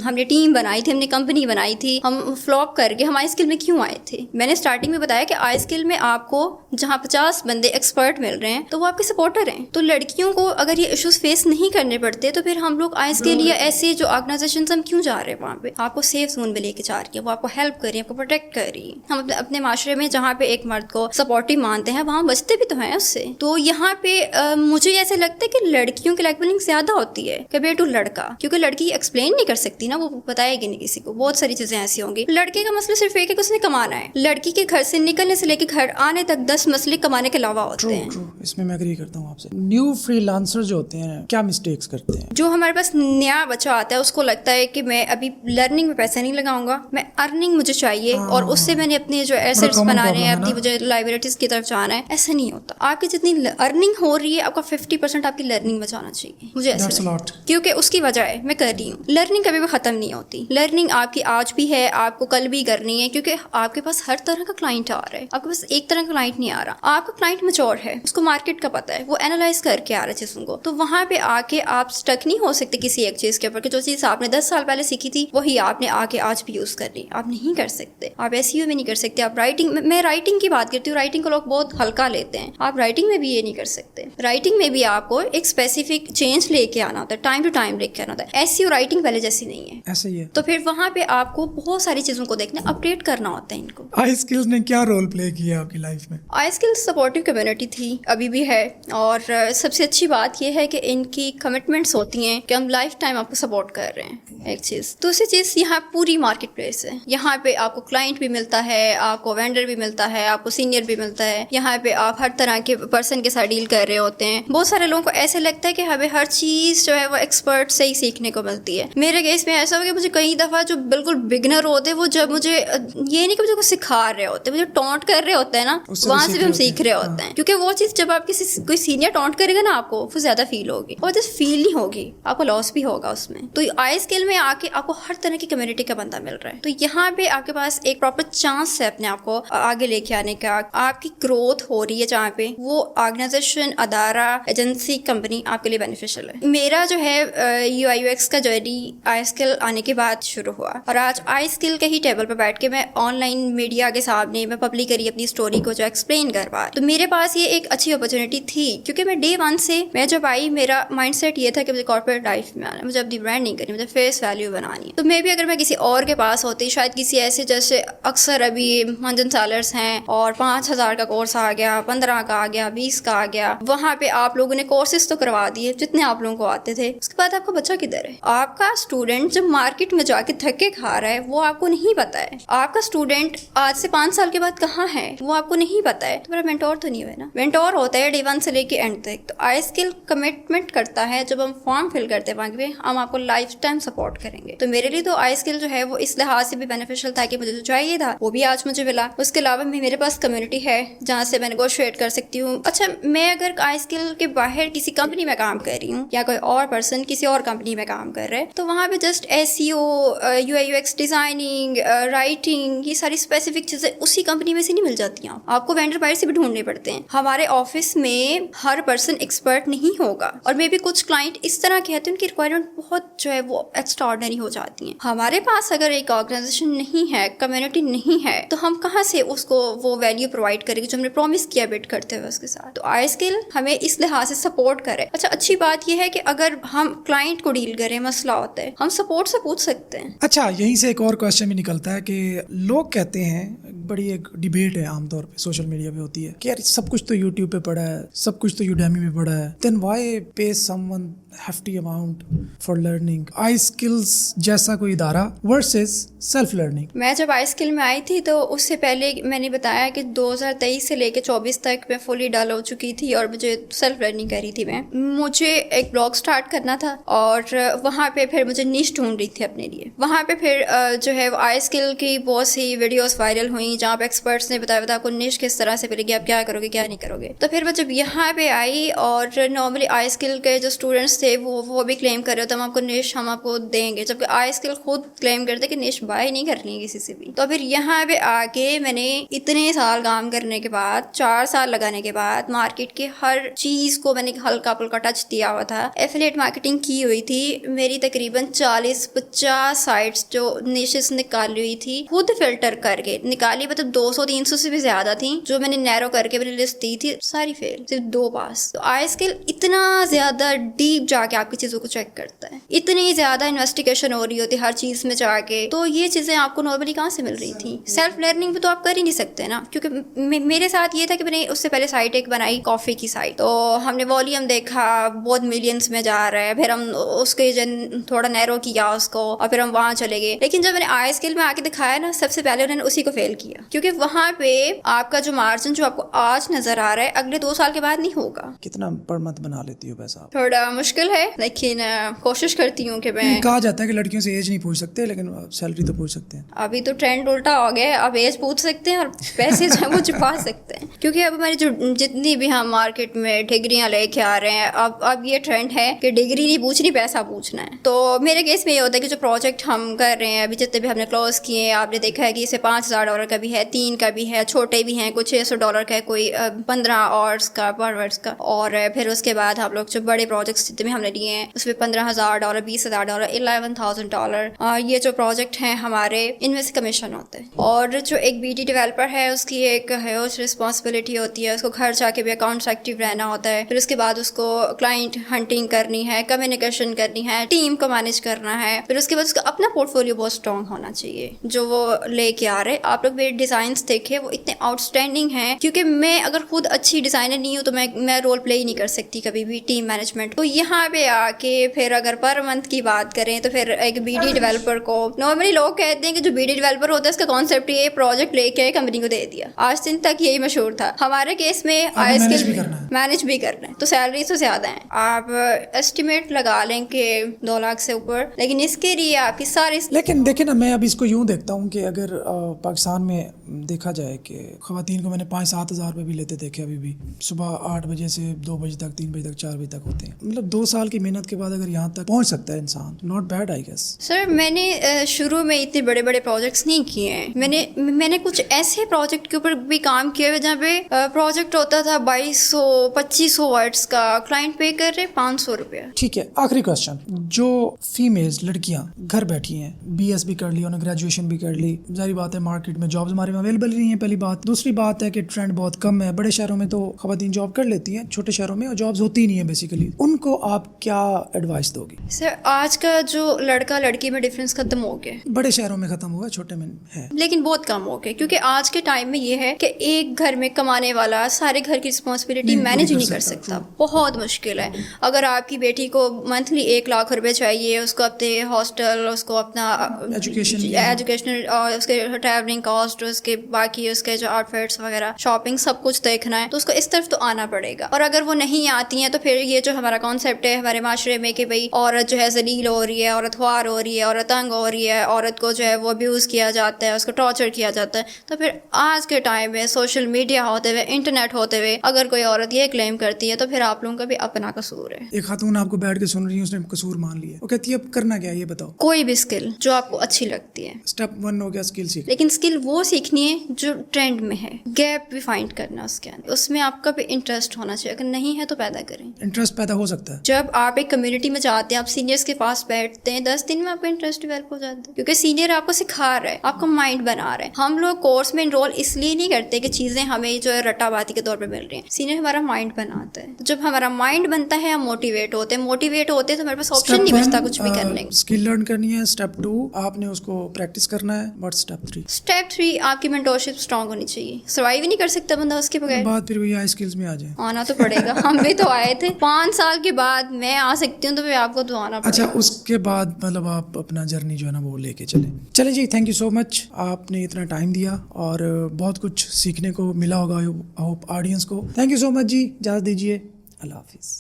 ہم نے ٹیم بنائی تھی, ہم نے کمپنی بنائی تھی, ہم فلاپ کر کے ہم آئی اسکل میں کیوں آئے تھے. میں نے اسٹارٹنگ میں بتایا کہ آئی اسکل میں آپ کو جہاں 50 بندے ایکسپرٹ مل رہے ہیں تو وہ آپ کے سپورٹر ہیں. تو لڑکیوں کو اگر یہ ایشوز فیس نہیں کرنے پڑتے تو پھر ہم لوگ آئی اسکل یا ایسے جو آرگنائزیشنز ہم کیوں جا رہے ہیں وہاں پہ, آپ کو سیف زون میں لے کے جا رہی ہے, وہ آپ کو ہیلپ کر رہی ہے, آپ کو پروٹیکٹ کر رہی ہے. ہم اپنے معاشرے میں جہاں پہ ایک مرد کو سپورٹیو مانتے ہیں وہاں بچتے بھی تو ہیں اس سے. تو یہاں پہ مجھے ایسے لگتا ہے کہ لڑکیوں کی لائک بلنگ زیادہ ہوتی ہے کمپیئر ٹو لڑکا, کیونکہ لڑکی ایکسپلین نہیں کر سکتی نا, وہ بتائے گی نہیں کسی کو, بہت ساری چیزیں ایسی ہوں گی. لڑکے کا مسئلہ صرف ایک ہے کہ اس نے کمانا ہے, لڑکی کے گھر سے نکلنے سے لے کے گھر آنے تک 10 مسئلے کمانے کے علاوہ ہوتے ہیں. اس میں میں ایگری کرتا ہوں آپ سے. نیو فری لانسر جو ہوتے ہیں کیا مسٹیکس کرتے ہیں؟ جو ہمارے پاس نیا بچہ آتا ہے اس کو لگتا ہے کہ میں ابھی لرننگ میں پیسہ نہیں لگاؤں گا, میں ارننگ مجھے چاہیے اور اس سے میں نے اپنے جو ایسٹس بنانے ہیں, اپنی مجھے لائبریریز کی طرف جانا ہے. ایسا نہیں ہوتا. آپ کی جتنی ارننگ ہو رہی ہے آپ کا 50% آپ کی لرننگ میں جانا چاہیے, مجھے ایسا لگتا ہے, کیونکہ اس کی وجہ ہے میں کر رہی ہوں. لرننگ کبھی بھی ختم نہیں ہوتی. لرننگ آپ کی آج بھی ہے, آپ کو کل بھی کرنی ہے, کیونکہ آپ کے پاس ہر طرح کا کلائنٹ آ رہا ہے, آپ کے پاس ایک طرح کا کلائنٹ نہیں آ رہا. آپ کا کلائنٹ میچور ہے, اس کو مارکیٹ کا پتہ ہے, وہ اینالائز کر کے آ رہا ہے چیزوں کو. تو وہاں پہ آ کے آپ اسٹک نہیں ہو سکتے کسی ایک چیز کے اوپر کہ جو چیز آپ نے 10 سال پہلے سیکھی تھی وہی آپ نے آ کے آج بھی یوز کر لی. آپ نہیں کر سکتے. آپ ایس ای او میں نہیں کر سکتے. آپ رائٹنگ, میں رائٹنگ کی بات کرتی ہوں, رائٹنگ کو لوگ بہت ہلکا لیتے ہیں. آپ رائٹنگ میں بھی یہ نہیں کر سکتے. رائٹنگ میں بھی آپ کو ایک اسپیسیفک چینج لے کے آنا ہوتا ہے, ٹائم ٹو ٹائم لے کے آنا ہوتا ہے. ایس ای او رائٹنگ پہلے جیسی نہیں ہے, ایسے ہی ہے. تو پھر وہاں پہ آپ کو بہت ساری چیزوں کو دیکھنا. اب अपडेट करना होता है इनको। आई स्किल्स ने क्या रोल प्ले किया आपकी लाइफ में? आई स्किल्स सपोर्टिव कम्युनिटी थी, अभी भी है, और सबसे अच्छी बात यह है कि इनकी कमिटमेंट्स होती हैं कि हम लाइफ टाइम आपको सपोर्ट कर रहे हैं, एक चीज़। दूसरी चीज़, यहाँ पूरी मार्केट प्लेस है, यहाँ पे आपको क्लाइंट भी मिलता है, आपको वेंडर भी मिलता है, आपको सीनियर भी मिलता है, यहाँ पे आप हर तरह के पर्सन के साथ डील कर रहे होते हैं। बहुत सारे लोगों को ऐसे लगता है कि हमें हर चीज़ जो है वो एक्सपर्ट से ही सीखने को मिलती है। मेरे केस में ऐसा हो कि मुझे कई दफ़ा जो बिल्कुल बिगनर होते हैं वो जब मुझे ये नहीं कि मुझे कुछ सिखा रहे होते, मुझे टॉन्ट कर रहे होते हैं ना, वहाँ से भी हम सीख रहे होते हैं, क्योंकि वो चीज़ जब आप किसी कोई सीनियर टॉन्ट करेगा ना आपको, वो ज़्यादा फील होगी, और जस्ट फील नहीं होगी, आपको लॉस भी होगा उसमें। तो आई स्किल में आके आपको हर तरह की कम्युनिटी का बंदा मिल रहा है, तो यहाँ पे आपके पास एक प्रॉपर चांस है अपने आप को आगे लेके आने का। आपकी ग्रोथ हो रही है जहाँ पे, वो ऑर्गेनाइजेशन, अदारा, एजेंसी, कंपनी आपके लिए बेनिफिशियल है। मेरा जो है UI/UX का जर्नी आई स्किल आने के बाद शुरू हुआ, और आज आई स्किल के ही टेबल पर बैठ के मैं ऑनलाइन मीडिया के सामने मैं पब्लिक करी अपनी स्टोरी को जो एक्सप्लेन कर पा। तो मेरे पास ये एक अच्छी अपॉर्चुनिटी थी, क्योंकि मैं डे 1 से मैं जब आई, मेरा माइंडसेट ये था कि मुझे कॉर्पोरेट लाइफ में आना है, मुझे अपनी ब्रांडिंग करनी, मुझे फेस वैल्यू बनानी है। तो मे भी अगर मैं किसी और के पास होती, शायद किसी ऐसे, जैसे अक्सर अभी मंजन सालर्स हैं और 5,000 का कोर्स आ गया, 15 का आ गया, 20 का आ गया, वहाँ पे आप लोगों ने कोर्सेज तो करवा दिए जितने आप लोगों को आते थे, उसके बाद आपका बच्चा किधर है? आपका स्टूडेंट जब मार्केट में जाके धक्के खा रहा है वो आपको नहीं पता है। आपका स्टूडेंट आज से 5 साल के बाद कहाँ है वो आपको नहीं पता है, तो मेरा मेंटोर तो नहीं हुआ ना। मेंटोर होता है डे 1 से लेके एंड तक। तो आई स्किल कमिटमेंट करता है, जब हम फॉर्म फिल करते हैं वहाँ पे, हम आपको लाइफ टाइम सपोर्ट करेंगे। तो मेरे लिए तो आई स्किल जो है वो इस लिहाज से भी बेनिफिशियल था कि मुझे जो चाहिए था वो भी आज मुझे मिला। उसके अलावा मेरे पास कम्युनिटी है जहाँ से मैं नेगोशिएट कर सकती हूँ। अच्छा, मैं अगर आई स्किल के बाहर किसी कंपनी में काम कर रही हूँ या कोई और पर्सन किसी और कंपनी में काम कर रहे हैं, तो वहाँ पे just SEO, UI/UX designing, writing, ये सारी स्पेसिफिक चीजें उसी कंपनी में से नहीं मिल जाती हैं, आपको वेंडर बाहर से भी ढूंढने पड़ते हैं। हमारे ऑफिस में हर पर्सन एक्सपर्ट नहीं होगा, और मे भी कुछ क्लाइंट इस तरह के हैं उनकी रिक्वायरमेंट बहुत जो है वो एक्स्ट्राऑर्डिनरी हो जाती हैं। हमारे पास अगर एक ऑर्गेनाइजेशन नहीं है, कम्युनिटी नहीं है, तो हम कहाँ से उसको वो वैल्यू प्रोवाइड करेंगे जो हमने प्रॉमिस किया बिल्ड करते हुए उसके साथ। तो आई स्किल हमें इस लिहाज से सपोर्ट करे। अच्छा, अच्छी बात यह है कि अगर हम क्लाइंट को डील करें, मसला होता है, हम सपोर्ट से पूछ सकते हैं। अच्छा, यहीं से एक और क्वेश्चन भी निकलता है कि लोग कहते हैं, बड़ी एक डिबेट है आमतौर पे सोशल मीडिया पे होती है कि यार सब कुछ तो यूट्यूब पे पड़ा है, सब कुछ तो यूडेमी पे पड़ा है, देन व्हाई पे someone hefty amount for learning I skills जैसा कोई इदारा वर्सेस सेल्फ लर्निंग। मैं जब आई स्किल में आई थी तो उससे पहले मैंने बताया कि 2023 से लेकर 24 तक मैं फुली डल हो चुकी थी और मुझे सेल्फ लर्निंग करी थी। मुझे एक ब्लॉग स्टार्ट करना था और वहाँ पे फिर मुझे निश ढूंढ रही थी अपने लिए। वहाँ पे फिर जो है आई स्किल की बहुत सी वीडियोस वायरल हुई जहाँ पे एक्सपर्ट्स ने बताया आपको निश किस तरह से मिलेगी, आप क्या करोगे क्या नहीं करोगे। तो फिर मैं जब यहाँ पे आई और नॉर्मली आई स्किल के जो स्टूडेंट्स थे वो भी क्लेम कर रहे थे हम आपको निश हम आपको देंगे, जबकि आई स्किल खुद क्लेम करते कि निश बाय नहीं करनी है किसी से भी। तो फिर यहाँ पे आके मैंने इतने साल काम करने के बाद, 4 साल लगाने के बाद, मार्केट के हर चीज को मैंने हल्का फुल्का टच दिया हुआ था। एफिलिएट मार्केटिंग की हुई थी, मेरी तकरीबन 40-50 साइट्स जो निशेस निकाली हुई थी, खुद फिल्टर करके निकाली, मतलब 200-300 से भी ज्यादा थी जो मैंने नैरो करके मेरी लिस्ट दी थी, सारी फेल, सिर्फ 2 पास। तो आई स्किल इतना ज्यादा डीप जाके आपकी चीजों को चेक करता है, इतनी ज्यादा इन्वेस्टिगेशन हो रही होती है हर चीज में जाके। तो ये चीजें आपको नॉर्मली कहाँ से मिल रही थी? सेल्फ लर्निंग भी तो आप कर ही नहीं सकते ना, क्योंकि मेरे साथ ये था कि मैंने उससे पहले साइट एक बनाई कॉफी की साइट, तो हमने वॉल्यूम देखा बहुत मिलियंस में जा रहा है, फिर हम उसके थोड़ा नैरो किया उसको और फिर हम वहां चले गए। लेकिन जब मैंने आई स्किल में आके दिखाया ना, सबसे पहले उन्होंने उसी को फेल किया, क्योंकि वहां पे आपका जो मार्जिन जो आपको आज नजर आ रहा है अगले 2 साल के बाद नहीं होगा। कितना पर मंथ बना लेती हो पैसा? थोड़ा मुश्किल है, लेकिन कोशिश करती हूँ कि मैं। कहा जाता है कि लड़कियों से एज नहीं पूछ सकते, लेकिन सैलरी तो पूछ सकते हैं। अभी तो ट्रेंड उल्टा हो गया है, अब एज पूछ सकते हैं और पैसे जो है वो छुपा सकते हैं, क्योंकि अब हमारी जो जितनी भी हम मार्केट में डिग्रियां लेके आ रहे हैं, अब ये ट्रेंड है कि डिग्री नहीं पूछनी, पैसा पूछना है। तो मेरे केस में ये होता है कि जो प्रोजेक्ट हम कर रहे हैं अभी, जितने भी हमने क्लोज किए हैं, आपने देखा है कि इसे $5,000 का भी है, 3 का भी है, छोटे भी हैं, कुछ $600 का है, कोई 15 आवर्स का पर आवर्स का, और फिर उसके बाद हम लोग जो बड़े प्रोजेक्ट्स जितने में हमने लिए हैं उसमें $15,000, $20,000, $11,000 ये जो प्रोजेक्ट हैं हमारे इनमें से कमीशन होते हैं। और जो एक BD डेवलपर है उसकी एक ह्यूज रिस्पॉन्सिबिलिटी होती है, उसको घर जाके भी अकाउंट्स एक्टिव रहना होता है, फिर उसके बाद उसको क्लाइंट हंटिंग करनी है, कम्युनिकेशन करनी है, टीम को मैनेज करना है, फिर उसके बाद उसका अपना पोर्टफोलियो बहुत स्ट्रॉन्ग होना चाहिए जो वो लेके आ रहे। आप लोग मेरे डिजाइन्स देखे, वो इतने आउटस्टैंडिंग हैं, क्योंकि मैं अगर खुद अच्छी डिजाइनर नहीं हूँ तो मैं रोल प्ले ही नहीं कर सकती कभी भी टीम मैनेजमेंट। तो यहाँ पे आके फिर अगर पर मंथ की बात करें तो फिर एक BD डेवलपर को नॉर्मली लोग कहते हैं कि जो BD डेवलपर होता है उसका कॉन्सेप्ट ये प्रोजेक्ट लेके कंपनी को दे दिया, आज दिन तक यही मशहूर था। हमारे केस में मैनेज भी करना है तो सैलरी तो ज्यादा है, आप एस्टिमेट लगा लें कि 2 लाख से ऊपर, लेकिन इसके लिए आपकी सारी। लेकिन देखे ना, मैं अब इसको यूँ देखता हूँ कि अगर पाकिस्तान में देखा जाए कि ख़वातीन को मैंने 5-7 हज़ार रुपये भी लेते देखे, अभी भी सुबह 8 बजे से 2 बजे तक, 3 बजे तक, 4 बजे तक होते हैं। मतलब 2 साल की मेहनत के बाद अगर यहाँ तक पहुँच सकता है इंसान, not bad I guess. Sir मैंने शुरू में इतने बड़े बड़े प्रोजेक्ट्स नहीं किए हैं, मैंने कुछ ऐसे प्रोजेक्ट के ऊपर भी काम किया है जहाँ पे प्रोजेक्ट होता था 2200-2500 वर्ड्स का, क्लाइंट पे कर रहे 500 रुपया। ठीक है, आखिरी क्वेश्चन, जो फीमेल्स लड़कियां घर बैठी हैं, BS भी कर ली, उन्होंने ग्रेजुएशन भी कर ली, जारी बात है मार्केट में जॉब्स हमारे में अवेलेबल नहीं है, पहली बात। दूसरी बात है कि ट्रेंड बहुत कम है, बड़े शहरों में तो खवातीन जॉब कर लेती हैं, छोटे शहरों में जॉब्स होती ही नहीं है बेसिकली, उनको आप क्या एडवाइस दोगी? सर आज का जो लड़का लड़की में डिफरेंस खत्म हो गया, बड़े शहरों में खत्म हुआ, छोटे में है लेकिन बहुत कम हो गया, क्योंकि आज के टाइम में ये है कि एक घर में कमाने वाला सारे घर की रिस्पॉन्सिबिलिटी मैनेज नहीं कर सकता, बहुत मुश्किल है। अगर आपकी बेटी को मंथली 1 लाख रुपए चाहिए, उसको अपने हॉस्टल, उसको अपना एजुकेशनल और उसके ट्रैवलिंग कॉस्ट, उसके बाकी उसके जो आउटफिट्स वगैरह, शॉपिंग, सब कुछ देखना है, तो उसको इस तरफ तो आना पड़ेगा। और अगर वो नहीं आती हैं तो फिर ये जो हमारा कॉन्सेप्ट है हमारे माशरे में कि भाई औरत जो है जलील हो रही है, औरत ख्वार हो रही है, औरत तंग हो रही है, औरत को जो है वो अब्यूज़ किया जाता है, उसको टॉर्चर किया जाता है, तो फिर आज के टाइम में सोशल मीडिया होते हुए, इंटरनेट होते हुए अगर कोई औरत ये क्लेम करती है तो फिर आप लोगों का भी अपना कसूर है। एक खातून आपको बैठ के सुन रही है, उसने कसूर मान लिया, वो कहती है अब करना क्या है ये बताओ? कोई भी स्किल जो आपको अच्छी लगती है। स्टेप 1 हो गया स्किल सीख, लेकिन स्किल वो सीखनी है जो ट्रेंड में है, गैप भी फाइंड करना उसके अंदर, उसमें आपका भी इंटरेस्ट होना चाहिए, अगर नहीं है तो पैदा करें। इंटरेस्ट पैदा हो सकता है जब आप एक कम्युनिटी में जाते हैं, आप सीनियर्स के पास बैठते हैं, 10 दिन में आपका इंटरेस्ट डेवलप हो जाता है, क्योंकि सीनियर आपको सिखा रहा है, आपका माइंड बना रहा है। हम लोग कोर्स में इनरोल इसलिए नहीं करते कि चीजें हमें जो है रट्टाबाजी के तौर पे मिल रही हैं, सीनियर हमारा माइंड बनाता है। जब हमारा माइंड बनता है हम मोटिवेट होते हैं तो हमारे पास ऑप्शन नहीं बचता कुछ भी करने का। स्किल लर्न करनी है, स्टेप 2 आपने उसको प्रैक्टिस करना है, बट स्टेप 3 आपकी मेंटरशिप स्ट्रांग होनी चाहिए, सर्वाइव ही नहीं कर सकता बंदा उसके बगैर। बात फिर वही हाई स्किल्स में आ जाए, आना तो पड़ेगा। हम भी तो आए थे, 5 साल के बाद मैं आ सकती हूँ तो फिर आपको तो आना पड़ेगा। अच्छा, उसके बाद मतलब आप अपना जर्नी जो है ना वो लेके चले जी। थैंक यू सो मच, आपने इतना टाइम दिया और बहुत कुछ सीखने को मिला होगा आई होप ऑडियंस को। थैंक यू सो मच जी, इजाज़त दीजिए, अल्लाह हाफिज़।